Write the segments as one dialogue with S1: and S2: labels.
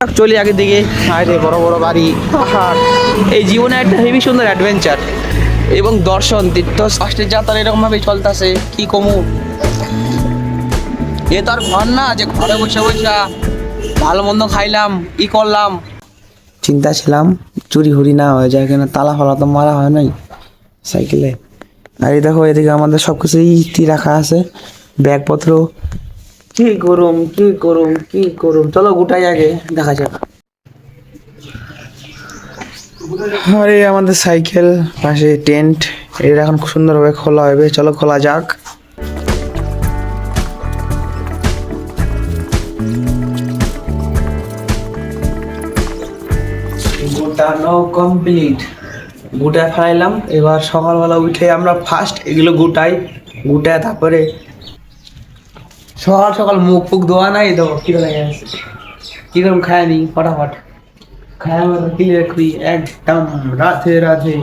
S1: চলি আগের দিকে। আরে বড় বড় বাড়ি, পাহাড়, এই জীবনে একটা হেভি সুন্দর অ্যাডভেঞ্চার এবং দর্শন তীর্থ ফার্স্টের যাত্রা এরকম ভাবে চলতেছে। কি কমু, এ তো আর ঘর না যে ঘরে বসে বসে ভালো মন্দ খাইলাম ই করলাম। চিন্তা ছিলাম চুরি হুরি না হয়ে যায়, কেন তালা ফালা তো মারা হয় নাই সাইকেলে। আর এই দেখো এদিকে আমাদের সব কিছু ইস্ত্রি রাখা আছে, ব্যাগপত্র। কি করুম কি করুম কি করুম, চলো গোটাই আগে দেখা যাক। আরে আমাদের সাইকেল পাশে টেন্ট, এটা এখন খুব সুন্দরভাবে খোলা হবে, চলো খোলা যাক। গোটানো কমপ্লিট, গুটায় ফেলাইলাম। এবার সকালবেলা উঠে আমরা ফার্স্ট এগুলো গুটায় তারপরে সকাল সকাল মুখ ফুক ধোয়া নাই, দেখো কিরকম লেগে আছে, কিরকম খায় নি ফটাফট খায় ক্লিয়ার করি একদম রাধে রাধে।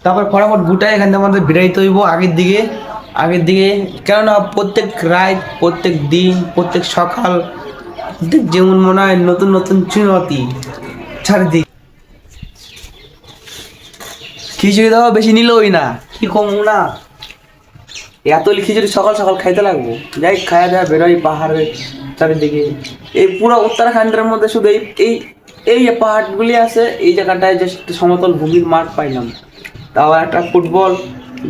S1: তারপর ফটাফট গুটায় এখান থেকে আমাদের বেরাইতে হইব আগের দিকে কেননা প্রত্যেক রাত, প্রত্যেক দিন, প্রত্যেক সকাল, প্রত্যেক যেমন মনে হয় নতুন নতুন চুনতি চারিদিক। খিচুড়ি দেওয়া বেশি নিলই না, কি কম না, এতলি খিচুড়ি সকাল সকাল খাইতে লাগবো। যাই খাওয়া দাওয়া বেরোই পাহাড়ের চারিদিকে। এই পুরো উত্তরাখণ্ডের মধ্যে শুধু এই এই এই যে পাহাড়গুলি আছে, এই জায়গাটায় যে সমতল ভূমির মাঠ পাইলাম, তাও একটা ফুটবল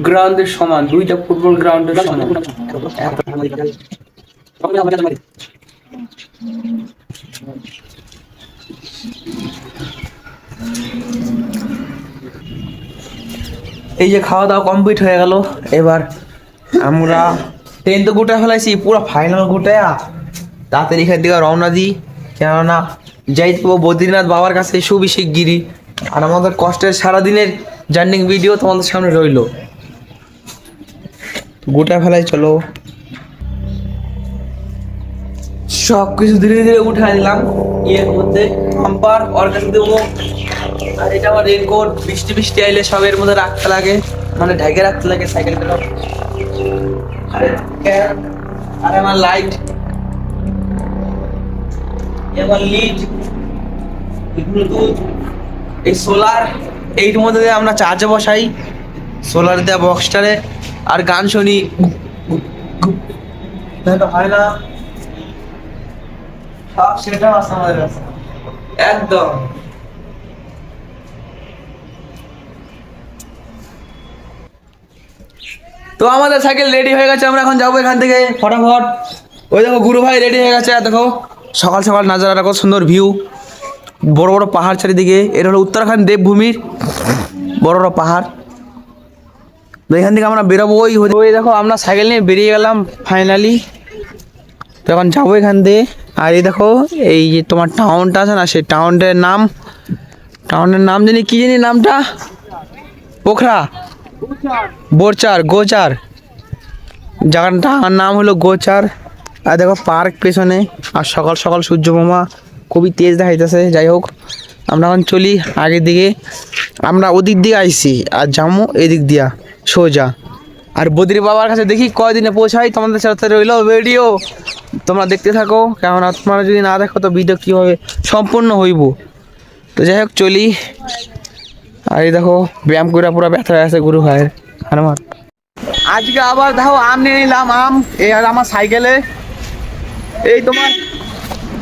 S1: গ্রাউন্ডের সমান, দুইটা ফুটবল গ্রাউন্ডের সমান। এই যে খাওয়া দাওয়া কমপ্লিট হয়ে গেল। এবার আমরা ট্রেন তো গোটায় ফেলাইছি, পুরো ফাইনাল গোটায়া তাড়াতাড়ি এখান থেকে রওনা দিই, কেননা যাইতে পারবো বদ্রীনাথ বাবার কাছে খুবই শিগগিরই। আর আমাদের কষ্টের সারাদিনের জার্নিং ভিডিও তোমাদের সামনে রইল। গোটায় ফেলাই চলো, সব কিছু ধীরে ধীরে উঠাই দিলাম ইয়ের মধ্যে, পাম্পার ওর কাছে দেবো। আর এটা আমার রেনকোট, বৃষ্টি বৃষ্টি আইলে সব এর মধ্যে রাখতে লাগে, মানে ঢেকে রাখতে লাগে সাইকেলটা। আর আমার লাইট, আমার লিড, ব্লুটুথ, এই সোলার, এইর মধ্যে দিয়ে আমরা চার্জে বসাই সোলার দেওয়া বক্সটারে, আর গান শুনি। হয় না সব সেটা আছে আমাদের কাছে একদম। তো আমাদের সাইকেল রেডি হয়ে গেছে, আমরা এখন যাবো এখান থেকে ফটাফট। ওই দেখো গুরু ভাই রেডি হয়ে গেছে, দেখো সকাল সকাল নাজারা দেখো, সুন্দর ভিউ, বড় বড় পাহাড় চারিদিকে। এটা হলো উত্তরাখণ্ড দেবভূমির বড় বড় পাহাড়। তো এখান থেকে আমরা বেরোবো। ওই দেখো আমরা সাইকেল নিয়ে বেরিয়ে গেলাম ফাইনালি। তো এখন যাবো এখান থেকে। আর এই দেখো এই যে তোমার টাউনটা আছে না, সেই টাউনটার নাম জানি কি জানি নামটা, পোখরা গোচার জায়গাটার নাম হলো গোচার। আর দেখো পার্ক পেছনে, আর সকাল সকাল সূর্যমামা খুবই তেজ দেখাইতেছে। যাই হোক আমরা এখন চলি আগের দিকে। আমরা ওদিক দিয়ে আইছি আর যাবো এদিক দিয়া সোজা। আর বদ্রী বাবার কাছে দেখি কয়দিনে পৌঁছাই, তোমাদের সাথে রইলো ভিডিও, তোমরা দেখতে থাকো। কেননা তোমরা যদি না দেখো তো ভিডিও কীভাবে সম্পূর্ণ হইব। তো যাই হোক চলি। আর এই দেখো ব্যায়াম করে পুরো ব্যথা হয়ে আছে গুরু ভাইয়ের আমার। আজকে আবার দেখো আম নিয়ে নিলাম, আম এই আর আমার সাইকেলে। এই তোমার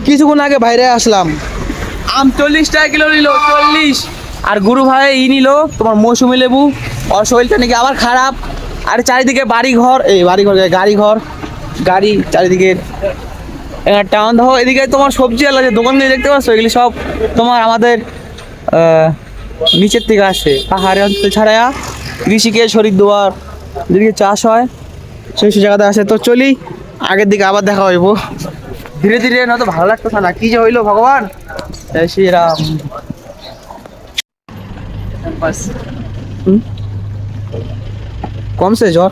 S1: কিছুক্ষণ আগে বাইরে আসলাম, আম 40 টাকা কিলো নিল, 40। আর গুরু ভাই নিল তোমার মৌসুমি লেবু, ওর শরীরটা নাকি আবার খারাপ। আর চারিদিকে গাড়ি চারিদিকে টাউন। দেখো এদিকে তোমার সবজি আলা যে দোকানগুলি দেখতে পাচ্ছ, এগুলি সব তোমার আমাদের নিচের থেকে আসে, পাহাড়ি অঞ্চল ছাড়া ঋষিকেশ হরিদ্বার যেদিকে চাষ হয় সেই জায়গাতে আসে। তো চলি আগের দিকে, আবার দেখা হইব ধীরে ধীরে, না তো ভালো লাগতেছে না, কি যে হইলো ভগবান। জয় শ্রীরাম। কমছে জ্বর?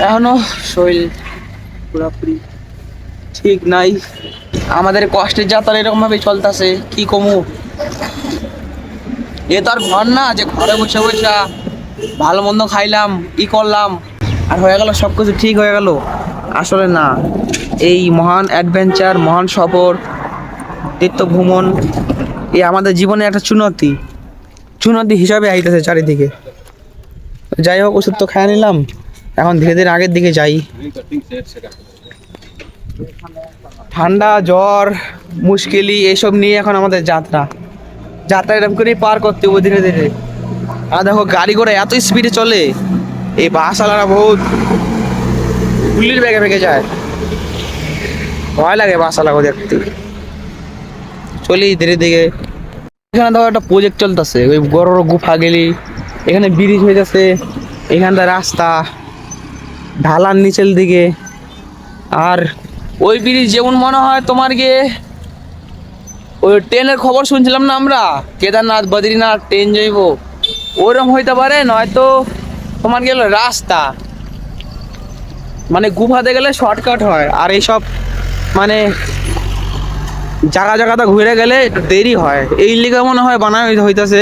S1: এখনো শরীর পুরোপুরি ঠিক নাই। আমাদের কষ্টের যাত্রা এরকম ভাবে চলতেছে, কি কমু, এ তো আর ঘর না যে ঘরে বসে বসে ভালো মন্দ খাইলাম ই করলাম। আর হয়ে গেল সব কিছু ঠিক হয়ে গেল? আসলে না, এই মহান অ্যাডভেঞ্চার, মহান সফর, তীর্থ ভ্রমণ এই আমাদের জীবনে একটা চুনৌতি চুনৌতি হিসাবে আইতেছে চারিদিকে। যাই হোক, ওষুধ তো খেয়ে নিলাম, এখন ধীরে ধীরে আগের দিকে যাই। ঠান্ডা, জ্বর, মুশকিলি এসব নিয়ে এখন আমাদের যাত্রা যাত্রা এরকম করেই পার করতে হবে ধীরে ধীরে। আর দেখো গাড়ি ঘোড়া এত স্পিডে চলে, এই বাসওয়ালারা বহুত গুলির বেগে বেগে যায়, ভয় লাগে বাসওয়ালাকে দেখতে। চলি ধীরে ধীরে। এখানে দেখো একটা প্রজেক্ট চলতেছে, ওই বড় বড় গুফা গেলি, এখানে ব্রিজ হয়ে যাচ্ছে, এখানটা রাস্তা ঢালার নিচের দিকে। আর ওই ব্রিজ যেমন মনে হয় তোমার গিয়ে ওই ট্রেনের খবর শুনছিলাম না আমরা, কেদারনাথ বদ্রীনাথ ট্রেন যাইব, ওরকম হইতে পারে, নয়তো তোমার গেল রাস্তা, মানে গুফাতে গেলে শর্টকাট হয়। আর এইসব মানে জায়গা জায়গাটা ঘুরে গেলে একটু দেরি হয়, এই লিগে মনে হয় বানানো হইতাছে।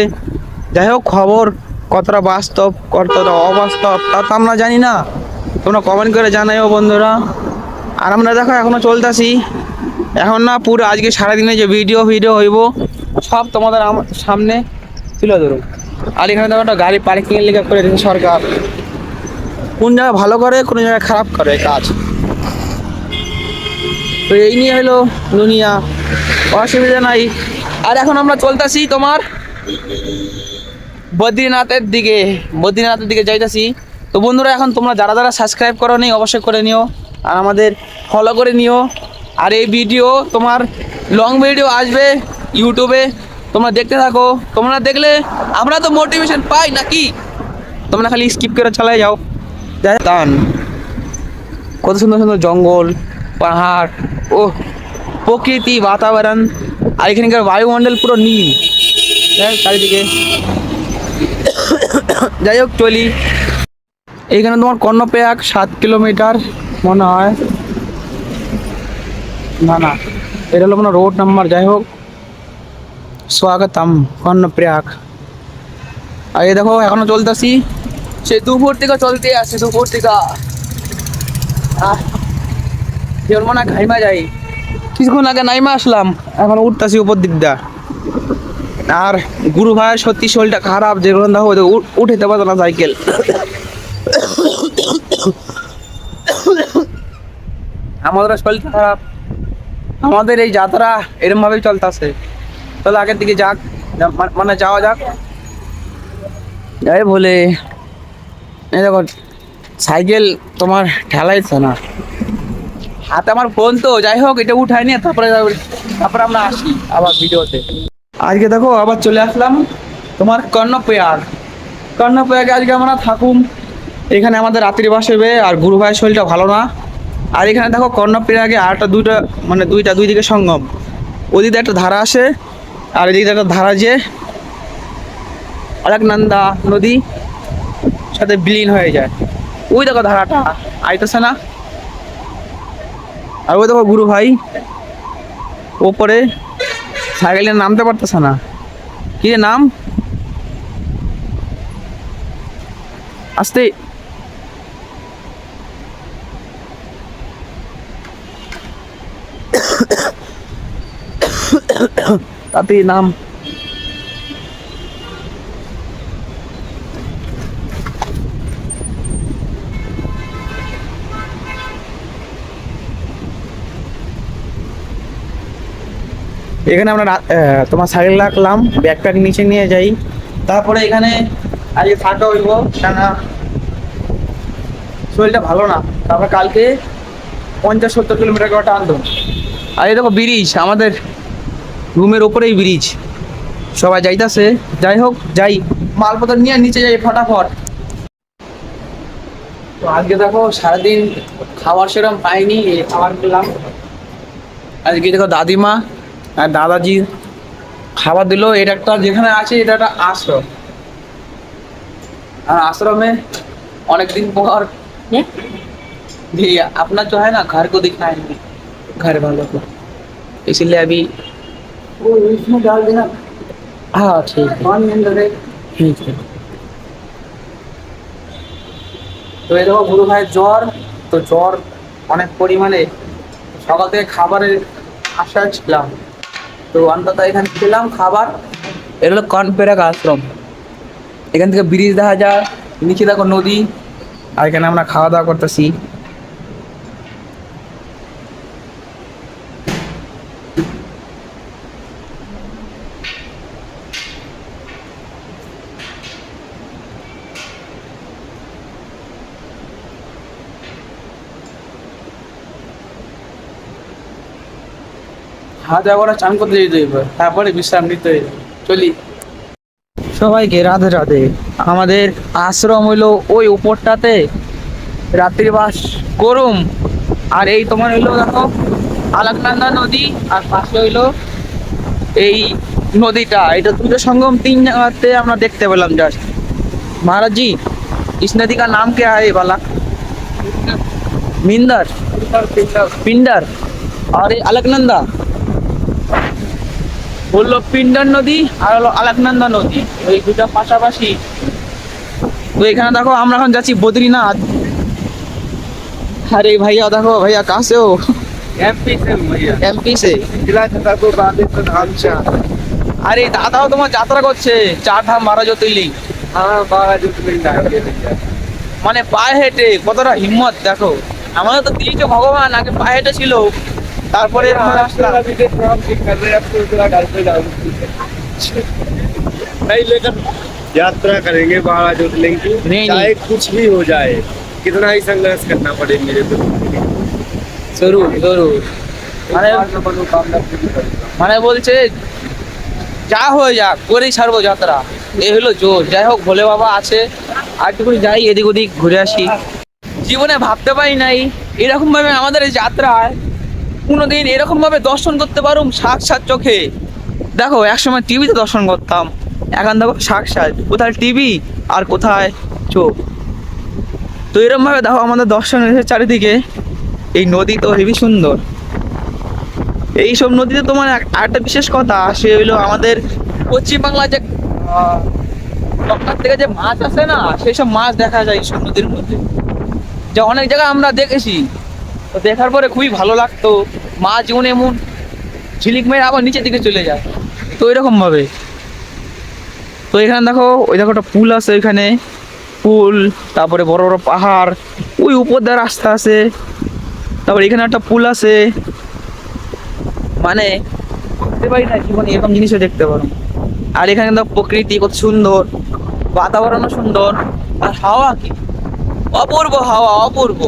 S1: যাই হোক, খবর কতটা বাস্তব কতটা অবাস্তব তা তো আমরা জানি না, তোমরা কমেন্ট করে জানাইও বন্ধুরা। আর আমরা দেখো এখনো চলতেছি, এখন না পুরো আজকে সারাদিনে যে ভিডিও হইব সব তোমাদের আমার সামনে তুলে ধরো। আর এখানে দেখো একটা গাড়ি পার্কিং এর লিগে করে দিয়েছে সরকার, কোন জায়গায় ভালো করে কোন জায়গায় খারাপ করে কাজ। তো এই নিয়ে হলো দুনিয়া, অসুবিধা নাই। আর এখন আমরা চলতেছি তোমার বদ্রীনাথের দিকে যাইতেছি। তো বন্ধুরা, এখন তোমরা যারা যারা সাবস্ক্রাইব করো নি অবশ্যই করে নিও, আর আমাদের ফলো করে নিও। আর এই ভিডিও তোমার লং ভিডিও আসবে ইউটিউবে, তোমরা দেখতে থাকো। তোমরা দেখলে আমরা তো মোটিভেশন পাই নাকি, তোমরা খালি স্কিপ করে চালাই যাও। যাই দান, কত সুন্দর সুন্দর জঙ্গল, পাহাড়, ও প্রকৃতি, বাতাবরণ, আর এখানকার বায়ুমণ্ডল পুরো নীল চারিদিকে। যাই হোক চলি। এইখানে তোমার কর্ণপ্রয়াগ 7 কিলোমিটার মনে হয়, না এটা হলো কোনো রোড নাম্বার। যাই হোক, স্বাগতম কর্ণপ্রয়াগ। আর এই দেখো এখনো চলতেছি, সে দুপুর থেকে চলতে আসছে, দুপুর থেকে যেমন মনে হয় ঘাইমা যাই। কিছুক্ষণ আগে নাইমা আসলাম, এখন উঠতেছি উপর দিকটা। আর গুরু ভাইয়ের সত্যি শরীরটা খারাপ, যেগুলো দেখো উঠেতে পারতো না সাইকেল। আমাদের শরীরটা খারাপ, আমাদের এই যাত্রা এরকম ভাবেই চলতেছে। তাহলে আগের দিকে যাক, মানে যাওয়া যাক। যাই বলে এই দেখো সাইকেল তোমার ঠেলাইছে না, হাতে আমার ফোন, তো যাই হোক এটা উঠাই নিয়ে তারপরে আমরা আসি আবার ভিডিওতে। আজকে দেখো আবার চলে আসলাম তোমার কর্ণপ্রয়াগে আজকে আমরা থাকুম। এখানে আমাদের রাত্রি বাস হবে, আর গুরু ভাইয়ের শরীরটা ভালো না। আর এখানে দেখো কর্ণপ্রয়াগে আরটা দুই দিকে সঙ্গম, ওদিকে একটা ধারা আসে, আর এদিকে একটা ধারা যে অলকনন্দা নদী সাথে বিলীন হয়ে যায়। ওই দেখো ধারাটা আইতেছে না। আর ওই দেখো গুরু ভাই ওপরে সাইকেলে নামতে পারতেছে না, কি নাম আসতে। তাতে নাম এখানে আমরা তোমার সাইকেল রাখলাম, ব্যাগপ্যাক নিচে নিয়ে যাই, তারপরে এখানে আজকে থাকা হইব, কেন শরীরটা ভালো না। তারপরে কালকে 50-70 কিলোমিটার করে টানতো। আর এই দেখো ব্রিজ, আমাদের রুমের ওপরেই ব্রিজ, সবাই যাইতাছে। যাই হোক যাই, মালপত্র নিয়ে নিচে যাই ফটাফট। তো আজকে দেখো সারাদিন খাবার সেরকম পাইনি, খাবার খেলাম। আজকে দেখো দাদিমা আর দাদাজি খাবার দিল। এটা একটা যেখানে আছে এটা একটা আশ্রম, আর आश्रम अनेक दिन पर भी अपना जो है ना घर को दिखाएंगे, घर वालों को, इसलिए अभी वो इसमें डाल देना। हाँ ठीक है, ठीक है। তো এই দেখো গুরু ভাইয়ের জ্বর, তো জ্বর অনেক পরিমাণে, সকাল থেকে খাবারের আশায় ছিলাম, তো অন্তত এখানে খেলাম খাবার। এটা হলো কনপেরাক আশ্রম, এখান থেকে ব্রিজ দেখা যায়, নিচে দেখো নদী, আর এখানে আমরা খাওয়া দাওয়া করতেছি। হাত একবার চান করতে যেতে হইবে, তারপরে বিশ্রাম নিতে হইবে। চলি। সবাইকে রাধে রাধে। আমাদের আশ্রম হইলো ওই উপরটাতে, রাত্রিবাস করুম। আর এই তোমার হইলো দেখো আলাকনন্দা নদী, আর পাশে হইলো এই নদীটা, এটা দুটো সঙ্গম তিন জায়গাতে আমরা দেখতে পেলাম। জাস্ট महाराज जी, इस नदी का नाम क्या है ये वाला? मिंदर, पिंडर। और ये अलकनंदा বললো পিন্ডার নদী, আর হলো আলাকনন্দা নদী, ওই দুটা পাশাপাশি। তো এখানে দেখো আমরা এখন যাচ্ছি বদ্রীনাথ। अरे भैया देखो, भैया कहाँ से हो? एमपी से भैया। एमपी से जिला छतरपुर बांदीपुर धाम से। अरे दादाও তোমার যাত্রা করছে, 4 ধাম 12 জ্যোতির্লিঙ্গ। হ্যাঁ 12 জ্যোতির্লিঙ্গ মানে পায়ে হেঁটে, কতটা হিম্মত দেখো। আমাদের তো দিয়েছে ভগবান, আগে পায়ে হেঁটে ছিল, তারপরে
S2: नहीं लेकर यात्रा करेंगे 12 ज्योतिर्लिंग की,
S1: नहीं,
S2: चाहे कुछ भी हो जाए, कितना ही संघर्ष करना पड़े मेरे को।
S1: জরুর জরুর। মানে মানে বলছে যা হয়ে যাক করেই ছাড়বো যাত্রা, এই হলো জোর। যাই হোক, ভোলে বাবা আছে, আর একটু যাই এদিক ওদিক ঘুরে আসি। জীবনে ভাবতে পারি নাই এরকম ভাবে আমাদের এই যাত্রায় কোনোদিন এরকম ভাবে দর্শন করতে পারুম সাক্ষাৎ চোখে। দেখো একসময় টিভিতে দর্শন করতাম, এখন দেখো সাক্ষাৎ, কোথায় টিভি আর কোথায় চোখ। তো এরকম ভাবে দেখো আমাদের দর্শন এসে চারিদিকে। এই নদী তো হেবি সুন্দর। এইসব নদীতে তোমার আরেকটা বিশেষ কথা, সে হইলো আমাদের পশ্চিমবাংলা যে গঙ্গার থেকে যে মাছ আসে না, সেই সব মাছ দেখা যায় এইসব নদীর মধ্যে, যা অনেক জায়গায় আমরা দেখেছি। তো দেখার পরে খুবই ভালো লাগতো, মাছ যেমন এমন ঝিলিক মেরে আবার নিচের দিকে চলে যায়, তো এরকম ভাবে। তো এখানে দেখো, ওই দেখো একটা পুল আছে, ওইখানে পুল, তারপরে বড় বড় পাহাড়, ওই উপর দিয়ে রাস্তা আছে, তারপর এখানে একটা পুল আছে। মানে ভাবতে পারি না জীবনে এরকম জিনিসও দেখতে পারো। আর এখানে দেখো প্রকৃতি কত সুন্দর, বাতাবরণও সুন্দর, আর হাওয়া কি অপূর্ব, হাওয়া অপূর্ব।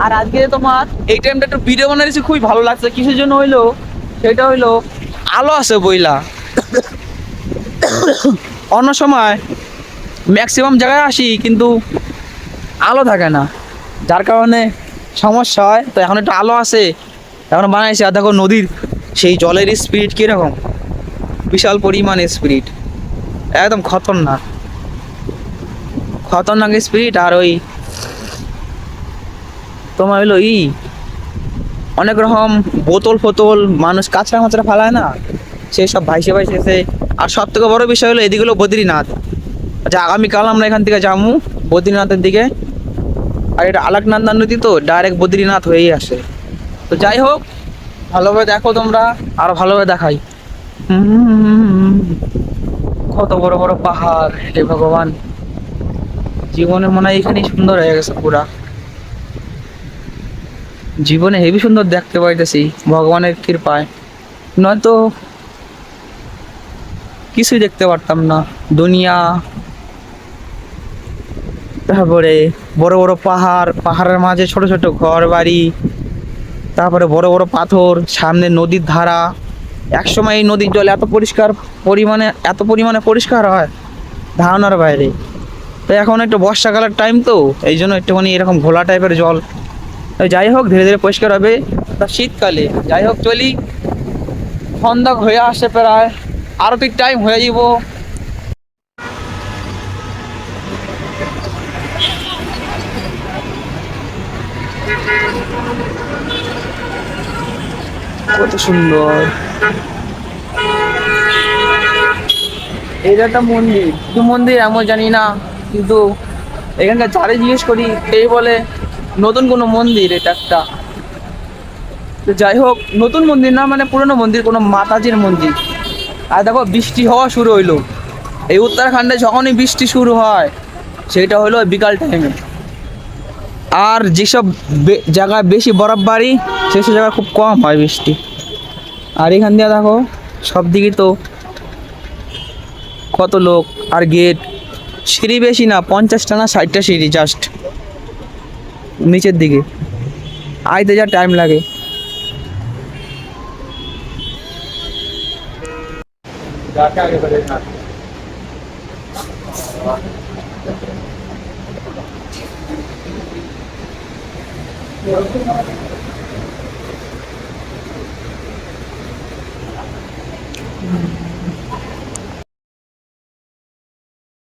S1: আর আজকে তোমার এই টাইমটা একটু ভিডিও বানাইছি, খুবই ভালো লাগছে। কিসের জন্য হইলো, সেটা হইলো আলো আছে বইলা। অন্য সময় ম্যাক্সিমাম জায়গায় আসি কিন্তু আলো থাকে না, যার কারণে সমস্যা হয়। তো এখন একটু আলো আছে, এখন বানাইছি। আর দেখো নদীর সেই জলের স্পিড কীরকম, বিশাল পরিমাণে স্পিড, একদম খতরনাক খতরনাক স্পিড। আর ওই তোমার হইলো অনেক রকম বোতল ফোতল মানুষ কাঁচরা মাচরা ফালায় না, সেই সব ভাইসে ভাইসেছে। আর সব থেকে বড় বিষয় হলো এদিকে হলো বদ্রীনাথ। আচ্ছা, আগামীকাল আমরা এখান থেকে যাবো বদ্রীনাথের দিকে। আর এটা আলাকনন্দা নদী, তো ডাইরেক্ট বদ্রীনাথ হয়েই আসে। তো যাই হোক, ভালোভাবে দেখো তোমরা, আরো ভালোভাবে দেখাই। কত বড় বড় পাহাড়, হে ভগবান, জীবনে মনে হয় এখানেই সুন্দর হয়ে গেছে পুরা। জীবনে হেবি সুন্দর দেখতে পাইতেছি ভগবানের কৃপায়, নয়তো কিছুই দেখতে পারতাম না দুনিয়া। তারপরে বড় বড় পাহাড়, পাহাড়ের মাঝে ছোট ছোট ঘর বাড়ি, তারপরে বড় বড় পাথর, সামনে নদীর ধারা। একসময় এই নদীর জল এত পরিমাণে পরিষ্কার হয়, ধারণার বাইরে। তো এখন একটু বর্ষাকালের টাইম, তো এই জন্য একটুখানি এরকম ঘোলা টাইপের জল। যাই হোক, ধীরে ধীরে পরিষ্কার হবে। তা শীতকালে যাই হোক চলি, সন্ধ্যা হয়ে আসে প্রায়, আরও ঠিক টাইম হয়ে যাব। কত সুন্দর, এটা একটা মন্দির, কি মন্দির এমন জানি না, কিন্তু এখানকার যারে জিজ্ঞেস করি এই বলে নতুন কোনো মন্দির এটা একটা। তো যাই হোক, নতুন মন্দির না, মানে পুরনো মন্দির, কোনো মাতাজির মন্দির। আর দেখো বৃষ্টি হওয়া শুরু হইলো। এই উত্তরাখণ্ডে যখনই বৃষ্টি শুরু হয় সেটা হলো বিকাল টাইমে। আর যেসব জায়গায় বেশি বরফবারি সেসব জায়গায় খুব কম হয় বৃষ্টি। আর এখান দিয়ে দেখো সব দিকে তো কত লোক আর গেট। সিঁড়ি বেশি না, 50টা না 60টা সিঁড়ি জাস্ট নিচের দিকে। আইতে যা টাইম লাগে।
S2: जाके आगे बढ़ेगा